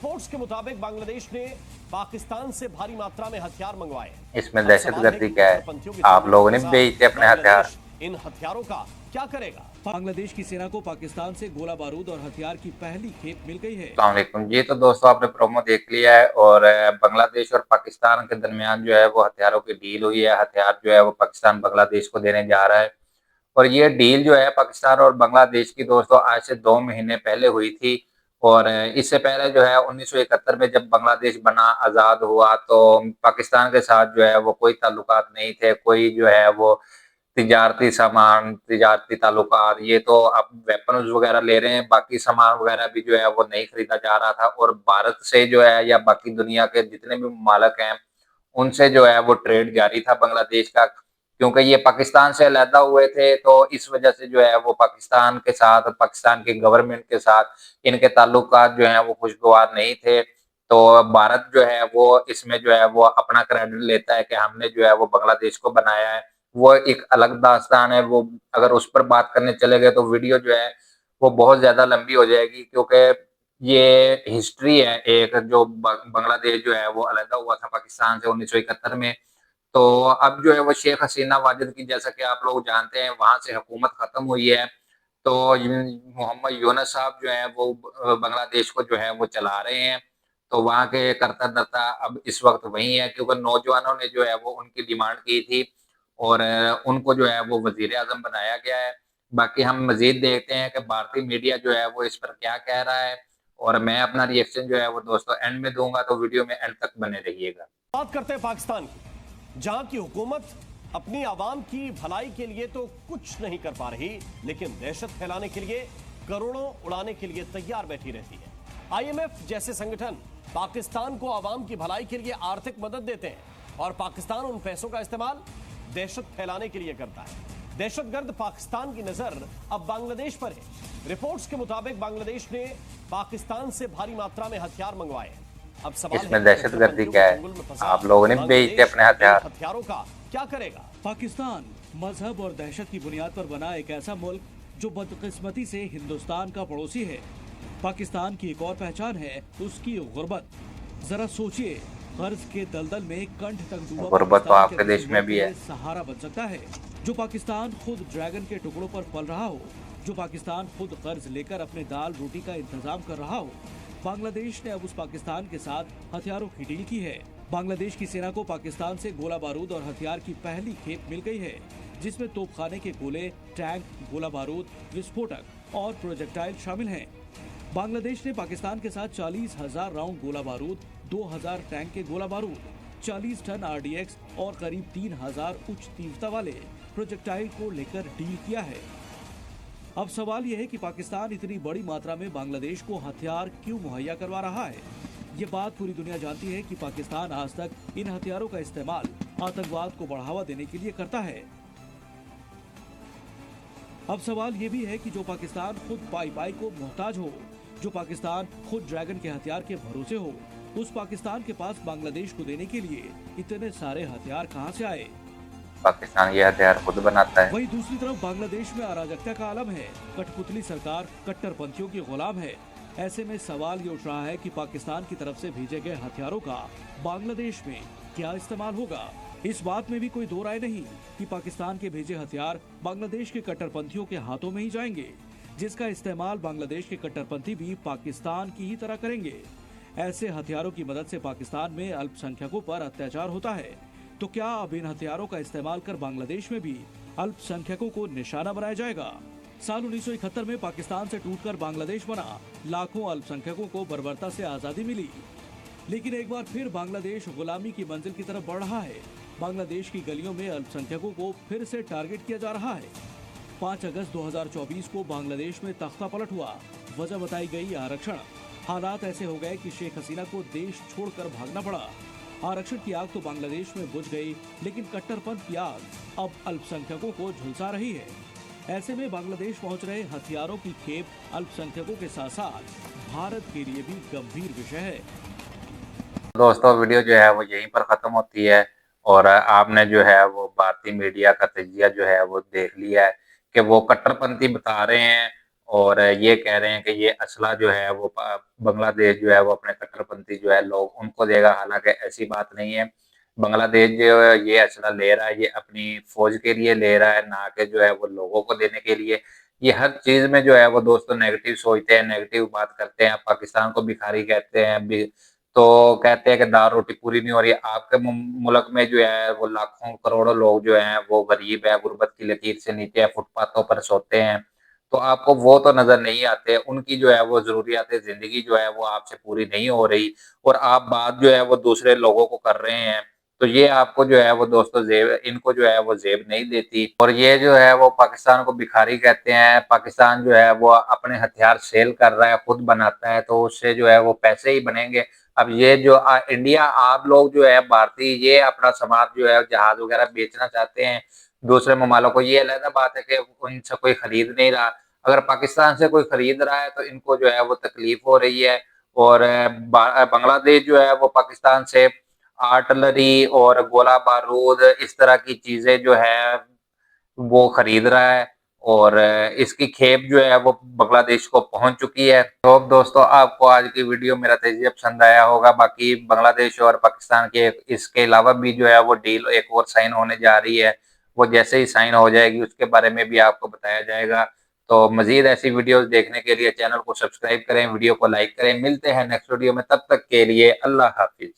Reports के मुताबिक बांग्लादेश ने पाकिस्तान से भारी मात्रा में हथियार मंगवाए। इसमें अब सवाल है दहशतगर्दी कि क्या है? कट्टरपंथियों के आप जुल्म लोगों के ने साथ बेचे अपने हथियार। बांग्लादेश इन हथियारों का क्या करेगा? बांग्लादेश की सेना को पाकिस्तान से गोला बारूद और हथियार की पहली खेप मिल गई है। अस्सलाम वालेकुम जी। तो दोस्तों आपने प्रोमो देख लिया है और बांग्लादेश और पाकिस्तान के दरमियान जो है वो हथियारों की डील हुई है। हथियार जो है वो पाकिस्तान बांग्लादेश को देने जा रहा है और ये डील जो है पाकिस्तान और बांग्लादेश की दोस्तों आज से 2 महीने पहले हुई थी। और इससे पहले जो है 1971 में जब बांग्लादेश बना आज़ाद हुआ तो पाकिस्तान के साथ जो है वो कोई ताल्लुकात नहीं थे, कोई जो है वो तिजारती सामान, तिजारती ताल्लुकात, ये तो अब वेपन्स वगैरह ले रहे हैं, बाकी सामान वगैरह भी जो है वो नहीं खरीदा जा रहा था। और भारत से जो है या बाकी दुनिया के जितने भी ममालिक हैं उनसे जो है वो ट्रेड जारी था बांग्लादेश का, क्योंकि ये पाकिस्तान से अलहदा हुए थे तो इस वजह से जो है वो पाकिस्तान के साथ, पाकिस्तान की गवर्नमेंट के साथ इनके ताल्लुकात जो हैं वो खुशगवार नहीं थे। तो भारत जो है वो इसमें जो है वो अपना क्रेडिट लेता है कि हमने जो है वो बांग्लादेश को बनाया है। वो एक अलग दास्तान है, वो अगर उस पर बात करने चले गए तो वीडियो जो है वो बहुत ज़्यादा लंबी हो जाएगी, क्योंकि ये हिस्ट्री है एक जो बांग्लादेश जो है वो अलहदा हुआ था पाकिस्तान से 1971 में। तो अब जो है वो शेख हसीना वाजिद की, जैसा कि आप लोग जानते हैं, वहाँ से हुकूमत खत्म हुई है। तो मोहम्मद यूनस साहब जो है वो बांग्लादेश को जो है वो चला रहे हैं। तो वहाँ के करता धरता अब इस वक्त वही है, क्योंकि नौजवानों ने जो है वो उनकी डिमांड की थी और उनको जो है वो वजीर आजम बनाया गया है। बाकी हम मजीद देखते हैं कि भारतीय मीडिया जो है वो इस पर क्या कह रहा है और मैं अपना रिएक्शन जो है वो दोस्तों एंड में दूंगा, तो वीडियो में एंड तक बने रहिएगा। बात करते हैं पाकिस्तान की, जहां की हुकूमत अपनी आवाम की भलाई के लिए तो कुछ नहीं कर पा रही, लेकिन दहशत फैलाने के लिए करोड़ों उड़ाने के लिए तैयार बैठी रहती है। आईएमएफ जैसे संगठन पाकिस्तान को आवाम की भलाई के लिए आर्थिक मदद देते हैं और पाकिस्तान उन पैसों का इस्तेमाल दहशत फैलाने के लिए करता है। दहशतगर्द पाकिस्तान की नजर अब बांग्लादेश पर है। रिपोर्ट्स के मुताबिक बांग्लादेश ने पाकिस्तान से भारी मात्रा में हथियार मंगवाए हैं। अब सवाल इसमें है दहशतगर्दी क्या है? आप लोगों ने बेचे अपने हथियारों का क्या करेगा? पाकिस्तान मजहब और दहशत की बुनियाद पर बना एक ऐसा मुल्क जो बदकिस्मती से हिंदुस्तान का पड़ोसी है। पाकिस्तान की एक और पहचान है उसकी गुर्बत। जरा सोचिए, कर्ज के दलदल में कंठ तक डूबा गुर्बत तो पाकिस्तान आपके देश में भी है। सहारा बन सकता है। जो पाकिस्तान खुद ड्रैगन के टुकड़ों पर पल रहा हो, जो पाकिस्तान खुद कर्ज लेकर अपने दाल रोटी का इंतजाम कर रहा हो। बांग्लादेश ने अब उस पाकिस्तान के साथ हथियारों की डील की है। बांग्लादेश की सेना को पाकिस्तान से गोला बारूद और हथियार की पहली खेप मिल गई है, जिसमें तोपखाने के गोले, टैंक, गोला बारूद, विस्फोटक और प्रोजेक्टाइल शामिल हैं। बांग्लादेश ने पाकिस्तान के साथ 40,000 राउंड गोला बारूद, 2,000 टैंक के गोला बारूद, 40 टन आरडीएक्स और करीब 3,000 उच्च तीव्रता वाले प्रोजेक्टाइल को लेकर डील किया है। अब सवाल यह है कि पाकिस्तान इतनी बड़ी मात्रा में बांग्लादेश को हथियार क्यों मुहैया करवा रहा है। ये बात पूरी दुनिया जानती है कि पाकिस्तान आज तक इन हथियारों का इस्तेमाल आतंकवाद को बढ़ावा देने के लिए करता है। अब सवाल ये भी है कि जो पाकिस्तान खुद पाई पाई को मोहताज हो, जो पाकिस्तान खुद ड्रैगन के हथियार के भरोसे हो, उस पाकिस्तान के पास बांग्लादेश को देने के लिए इतने सारे हथियार कहां से आए? पाकिस्तान ये हथियार खुद बनाता है। वहीं दूसरी तरफ बांग्लादेश में अराजकता का आलम है। कठपुतली सरकार कट्टरपंथियों की गुलाम है। ऐसे में सवाल ये उठ रहा है कि पाकिस्तान की तरफ से भेजे गए हथियारों का बांग्लादेश में क्या इस्तेमाल होगा। इस बात में भी कोई दो राय नहीं कि पाकिस्तान के भेजे हथियार बांग्लादेश के कट्टरपंथियों के हाथों में ही जाएंगे, जिसका इस्तेमाल बांग्लादेश के कट्टरपंथी भी पाकिस्तान की ही तरह करेंगे। ऐसे हथियारों की मदद से पाकिस्तान में अल्पसंख्यकों पर अत्याचार होता है, तो क्या अब इन हथियारों का इस्तेमाल कर बांग्लादेश में भी अल्पसंख्यकों को निशाना बनाया जाएगा? साल 1971 में पाकिस्तान से टूटकर बांग्लादेश बना, लाखों अल्पसंख्यकों को बर्बरता से आजादी मिली, लेकिन एक बार फिर बांग्लादेश गुलामी की मंजिल की तरफ बढ़ रहा है। बांग्लादेश की गलियों में अल्पसंख्यकों को फिर से टारगेट किया जा रहा है। 5 अगस्त 2024 को बांग्लादेश में तख्ता पलट हुआ। वजह बताई गई आरक्षण। हालात ऐसे हो गए कि शेख हसीना को देश छोड़कर भागना पड़ा। आरक्षण की आग तो बांग्लादेश में बुझ गई, लेकिन कट्टरपंथ की आग अब अल्पसंख्यकों को झुलसा रही है। ऐसे में बांग्लादेश पहुंच रहे हथियारों की खेप अल्पसंख्यकों के साथ साथ भारत के लिए भी गंभीर विषय है। दोस्तों वीडियो जो है वो यहीं पर ख़त्म होती है और आपने जो है वो भारतीय मीडिया का तजिया जो है वो देख लिया है कि वो कट्टरपंथी बता रहे हैं और ये कह रहे हैं कि ये असला जो है वो बांग्लादेश जो है वो अपने कट्टरपंथी जो है लोग उनको देगा, हालांकि ऐसी बात नहीं है। बांग्लादेश जो है ये असला ले रहा है, ये अपनी फौज के लिए ले रहा है, ना कि जो है वो लोगों को देने के लिए। ये हर चीज में जो है वो दोस्तों नेगेटिव सोचते हैं, नेगेटिव बात करते हैं, पाकिस्तान को भिखारी कहते हैं तो कहते हैं कि दाल रोटी पूरी नहीं हो रही है। आपके मुल्क में जो है वो लाखों करोड़ों लोग जो हैं वो गरीब है, गुर्बत की लकीर से नीचे है, फुटपाथों पर सोते हैं। तो आपको वो तो नजर नहीं आते, उनकी जो है वो जरूरियात जिंदगी जो है वो आपसे पूरी नहीं हो रही, और आप बात जो है वो दूसरे लोगों को कर रहे हैं। तो ये आपको जो है वो दोस्तों जेब, इनको जो है वो जेब नहीं देती। और ये जो है वो पाकिस्तान को भिखारी कहते हैं। पाकिस्तान जो है वो अपने हथियार सेल कर रहा है, खुद बनाता है, तो उससे जो है वो पैसे ही बनेंगे। अब ये जो इंडिया, आप लोग जो है भारतीय, ये अपना समाज जो है जहाज वगैरह बेचना चाहते हैं दूसरे ममालों को, ये अलग बात है कि उनसे कोई खरीद नहीं रहा। अगर पाकिस्तान से कोई खरीद रहा है तो इनको जो है वो तकलीफ हो रही है। और बांग्लादेश जो है वो पाकिस्तान से आर्टिलरी और गोला बारूद इस तरह की चीजें जो है वो खरीद रहा है, और इसकी खेप जो है वो बांग्लादेश को पहुंच चुकी है। तो अब दोस्तों आपको आज की वीडियो मेरा तजिया पसंद आया होगा। बाकी बांग्लादेश और पाकिस्तान के इसके अलावा भी जो है वो डील एक और साइन होने जा रही है, वो जैसे ही साइन हो जाएगी उसके बारे में भी आपको बताया जाएगा। तो मजीद ऐसी वीडियोस देखने के लिए चैनल को सब्सक्राइब करें, वीडियो को लाइक करें। मिलते हैं नेक्स्ट वीडियो में, तब तक के लिए अल्लाह हाफिज।